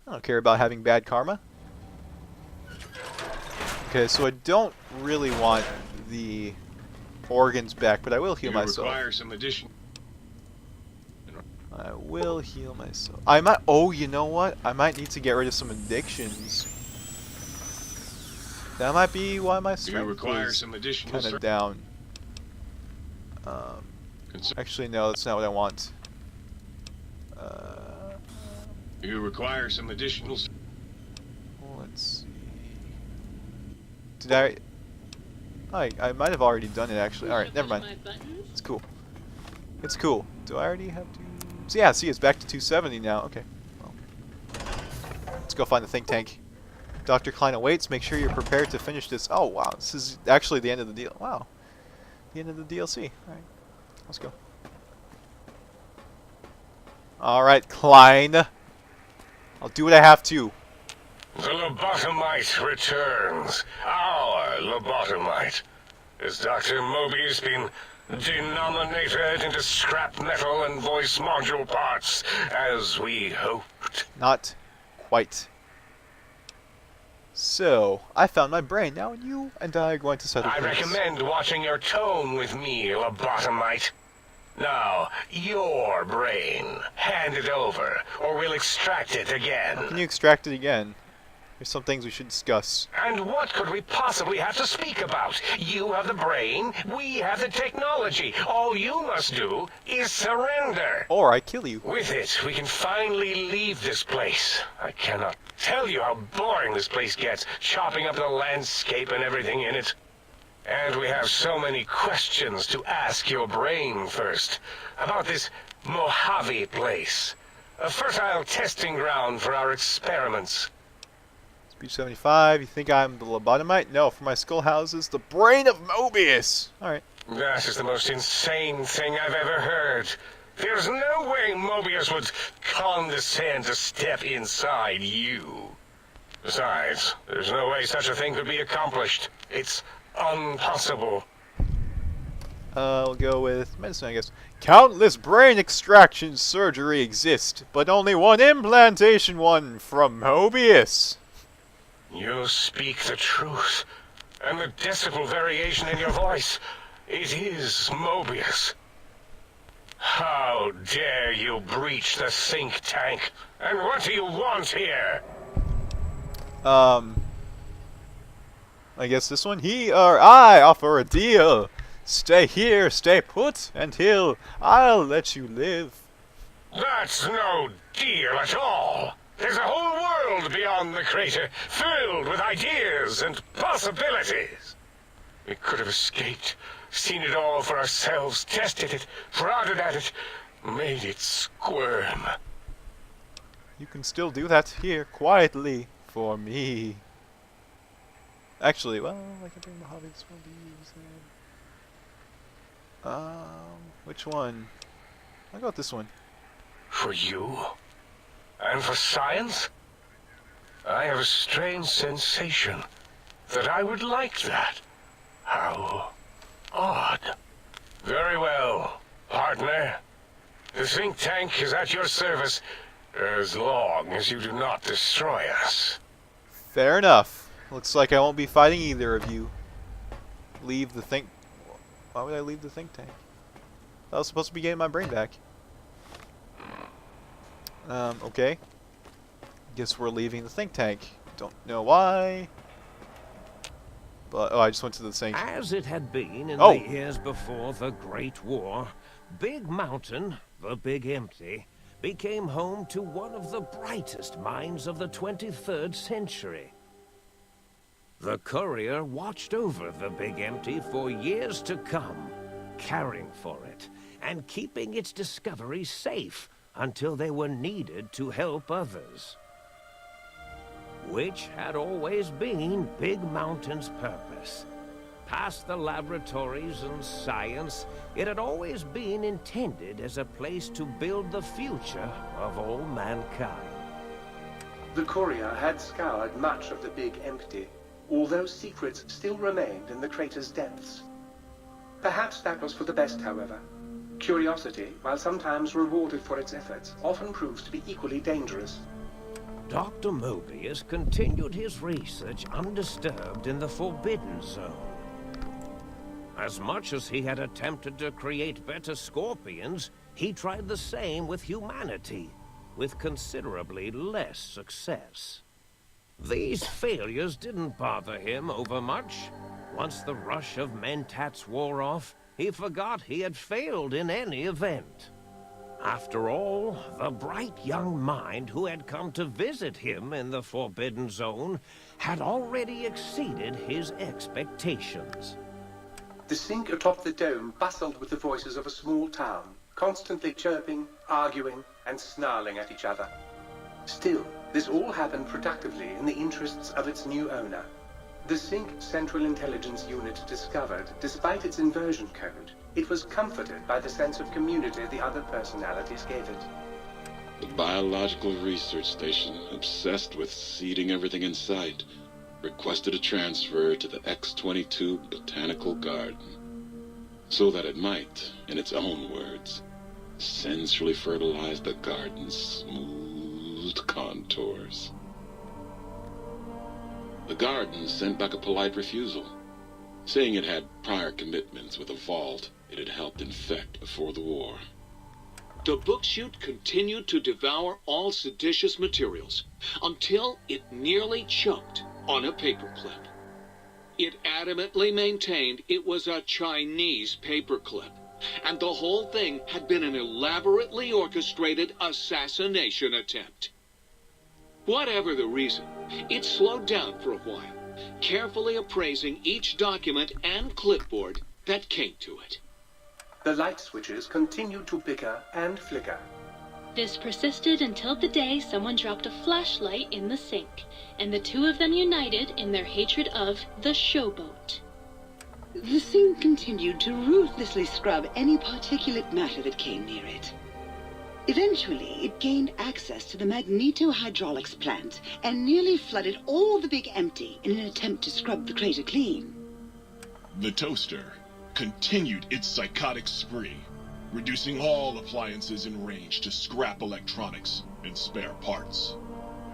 I don't care about having bad karma. Okay, so I don't really want the organs back, but I will heal myself. Require some addition. I will heal myself. I might. Oh, you know what? I might need to get rid of some addictions. That might be why my strength is kind of down. Actually, no, that's not what I want. You require some additional. Let's see. Did I? I might have already done it actually. All right, never mind. It's cool. It's cool. Do I already have to? So yeah, see, it's back to 270 now. Okay. Well, let's go find the think tank. Dr. Klein awaits. Make sure you're prepared to finish this. Oh wow, this is actually the end of the deal. Wow, the end of the DLC. All right, let's go. All right, Klein. I'll do what I have to. The lobotomite returns. Our lobotomite. Has Dr. Mobius been denominated into scrap metal and voice module parts, as we hoped? Not quite. So, I found my brain now, and you and I are going to settle I things. recommend watching your tone with me, lobotomite. Now, your brain. Hand it over, or we'll extract it again. How can you extract it again? There's some things we should discuss. And what could we possibly have to speak about? You have the brain, we have the technology. All you must do is surrender. Or I kill you. With it, we can finally leave this place. I cannot tell you how boring this place gets, chopping up the landscape and everything in it. And we have so many questions to ask your brain first. About this Mojave place. A fertile testing ground for our experiments. Speech 75, you think I'm the lobotomite? No, for my skull houses the brain of Mobius! Alright. That is the most insane thing I've ever heard. There's no way Mobius would condescend to step inside you. Besides, there's no way such a thing could be accomplished. It's impossible. We'll go with medicine, I guess. Countless brain extraction surgery exist, but only one implantation one from Mobius. You speak the truth. And the decibel variation in your voice, it is Mobius. How dare you breach the think tank? And what do you want here? I guess this one. He or I offer a deal. Stay here, stay put, until I'll let you live. That's no deal at all. There's a whole world beyond the crater, filled with ideas and possibilities. We could have escaped, seen it all for ourselves, tested it, prodded at it, made it squirm. You can still do that here, quietly, for me. Actually, well, I can bring Mojave this one to use then. Which one? I'll go with this one. For you? And for science? I have a strange sensation that I would like that. How odd. Very well, partner. The think tank is at your service as long as you do not destroy us. Fair enough. Looks like I won't be fighting either of you. Leave the think... Why would I leave the think tank? I was supposed to be getting my brain back. Okay. Guess we're leaving the think tank. Don't know why. But, oh, I just went to the thing. As it had been in the years before the Great War, Big Mountain, the Big Empty, became home to one of the brightest minds of the 23rd century. The Courier watched over the Big Empty for years to come, caring for it and keeping its discoveries safe until they were needed to help others. Which had always been Big Mountain's purpose. Past the laboratories and science, it had always been intended as a place to build the future of all mankind. The Courier had scoured much of the Big Empty, although secrets still remained in the crater's depths. Perhaps that was for the best, however. Curiosity, while sometimes rewarded for its efforts, often proves to be equally dangerous. Dr. Mobius continued his research undisturbed in the Forbidden Zone. As much as he had attempted to create better Scorpions, he tried the same with humanity, with considerably less success. These failures didn't bother him overmuch. Once the rush of Mentats wore off, he forgot he had failed in any event. After all, the bright young mind who had come to visit him in the Forbidden Zone had already exceeded his expectations. The sink atop the dome bustled with the voices of a small town, constantly chirping, arguing, and snarling at each other. Still, this all happened productively in the interests of its new owner. The Sync Central Intelligence Unit discovered, despite its inversion code, it was comforted by the sense of community the other personalities gave it. The Biological Research Station, obsessed with seeding everything in sight, requested a transfer to the X-22 Botanical Garden, so that it might, in its own words, sensually fertilize the garden's smooth contours. The garden sent back a polite refusal, saying it had prior commitments with a vault it had helped infect before the war. The book chute continued to devour all seditious materials until it nearly choked on a paperclip. It adamantly maintained it was a Chinese paperclip, and the whole thing had been an elaborately orchestrated assassination attempt. Whatever the reason, it slowed down for a while, carefully appraising each document and clipboard that came to it. The light switches continued to bicker and flicker. This persisted until the day someone dropped a flashlight in the sink, and the two of them united in their hatred of the showboat. The sink continued to ruthlessly scrub any particulate matter that came near it. Eventually, it gained access to the magnetohydraulics plant and nearly flooded all the Big Empty in an attempt to scrub the crater clean. The toaster continued its psychotic spree, reducing all appliances in range to scrap electronics and spare parts.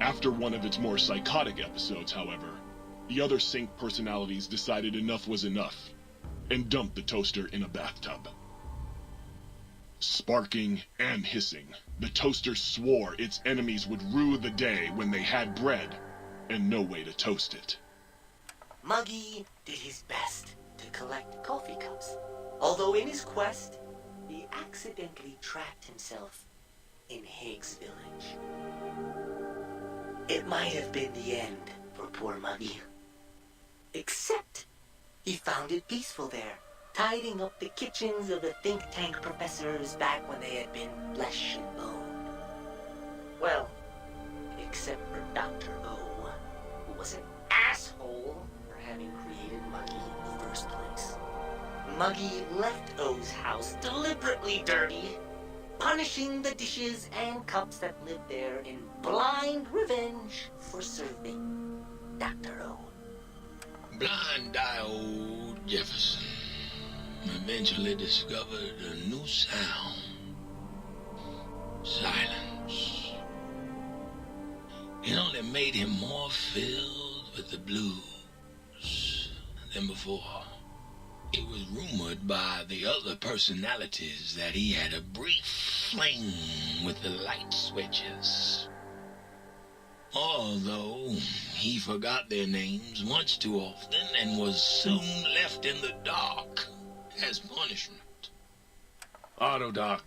After one of its more psychotic episodes, however, the other Sync personalities decided enough was enough and dumped the toaster in a bathtub. Sparking and hissing, the toaster swore its enemies would rue the day when they had bread and no way to toast it. Muggy did his best to collect coffee cups, although in his quest, he accidentally trapped himself in Higgs Village. It might have been the end for poor Muggy. Except, he found it peaceful there, tidying up the kitchens of the think tank professors back when they had been flesh and bone. Well, except for Dr. O, who was an asshole for having created Muggy in the first place. Muggy left O's house deliberately dirty, punishing the dishes and cups that lived there in blind revenge for serving Dr. O. Blind-eye old Jefferson eventually discovered a new sound. Silence. It only made him more filled with the blues than before. It was rumored by the other personalities that he had a brief fling with the light switches. Although he forgot their names much too often and was soon left in the dark as punishment. Autodoc,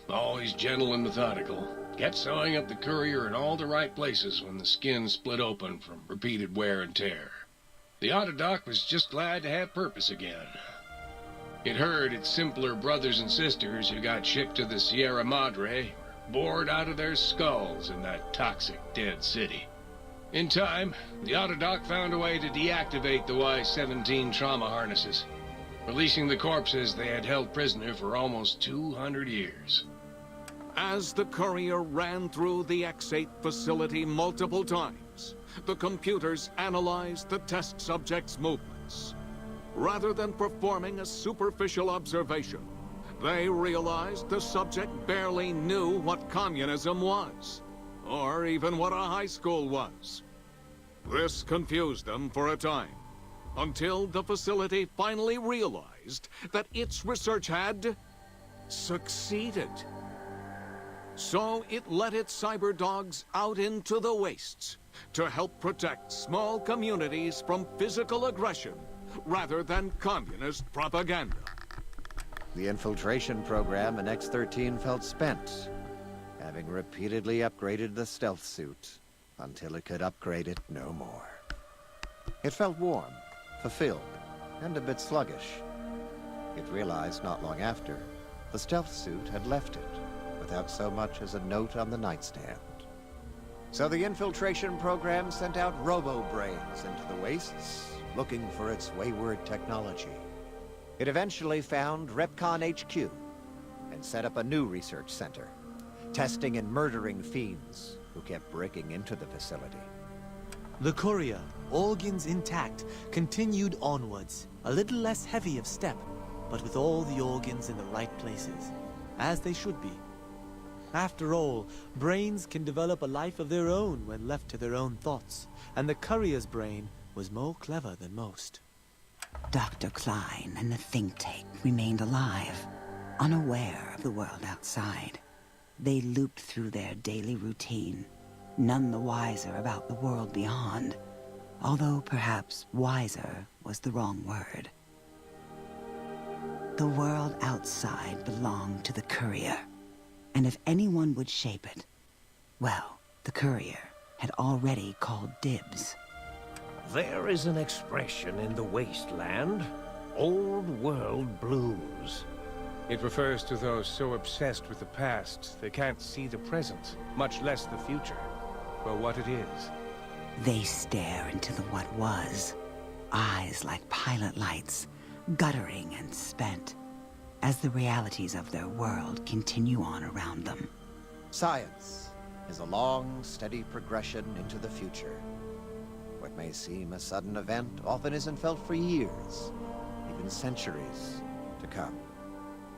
always gentle and methodical, kept sewing up the courier in all the right places when the skin split open from repeated wear and tear. The Autodoc was just glad to have purpose again. It heard its simpler brothers and sisters who got shipped to the Sierra Madre were bored out of their skulls in that toxic dead city. In time, the Autodoc found a way to deactivate the Y-17 trauma harnesses, releasing the corpses they had held prisoner for almost 200 years. As the courier ran through the X-8 facility multiple times, the computers analyzed the test subject's movements. Rather than performing a superficial observation, they realized the subject barely knew what communism was. or even what a high school was. This confused them for a time, until the facility finally realized that its research had succeeded. So it let its cyber dogs out into the wastes to help protect small communities from physical aggression rather than communist propaganda. The infiltration program in X-13 felt spent, having repeatedly upgraded the stealth suit until it could upgrade it no more. It felt warm, fulfilled, and a bit sluggish. It realized not long after the stealth suit had left it without so much as a note on the nightstand. So the infiltration program sent out robo-brains into the wastes, looking for its wayward technology. It eventually found Repcon HQ and set up a new research center, testing and murdering fiends who kept breaking into the facility. The courier, organs intact, continued onwards, a little less heavy of step, but with all the organs in the right places, as they should be. After all, brains can develop a life of their own when left to their own thoughts, and the courier's brain was more clever than most. Dr. Klein and the think tank remained alive, unaware of the world outside. They looped through their daily routine, none the wiser about the world beyond, although perhaps wiser was the wrong word. The world outside belonged to the courier, and if anyone would shape it, well, the courier had already called dibs. There is an expression in the wasteland, old world blues. It refers to those so obsessed with the past, they can't see the present, much less the future, for what it is. They stare into the what was, eyes like pilot lights, guttering and spent, as the realities of their world continue on around them. Science is a long, steady progression into the future. What may seem a sudden event often isn't felt for years, even centuries to come.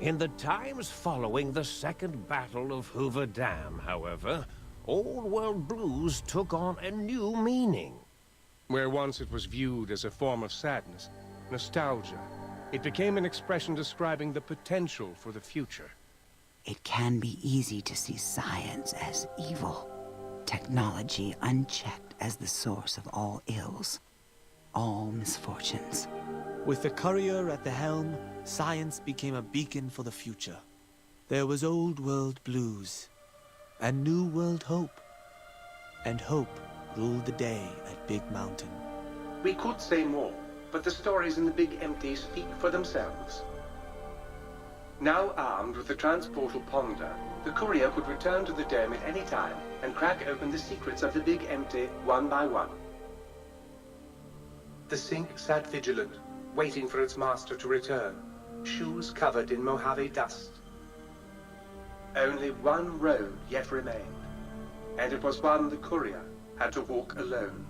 In the times following the Second Battle of Hoover Dam, however, Old World Blues took on a new meaning. Where once it was viewed as a form of sadness, nostalgia, it became an expression describing the potential for the future. It can be easy to see science as evil, technology unchecked as the source of all ills, all misfortunes. With the courier at the helm, science became a beacon for the future. There was old world blues, and new world hope. And hope ruled the day at Big Mountain. We could say more, but the stories in the Big Empty speak for themselves. Now armed with the transportal Ponder, the courier could return to the dome at any time and crack open the secrets of the Big Empty one by one. The Sink sat vigilant, waiting for its master to return, shoes covered in Mojave dust. Only one road yet remained, and it was one the courier had to walk alone.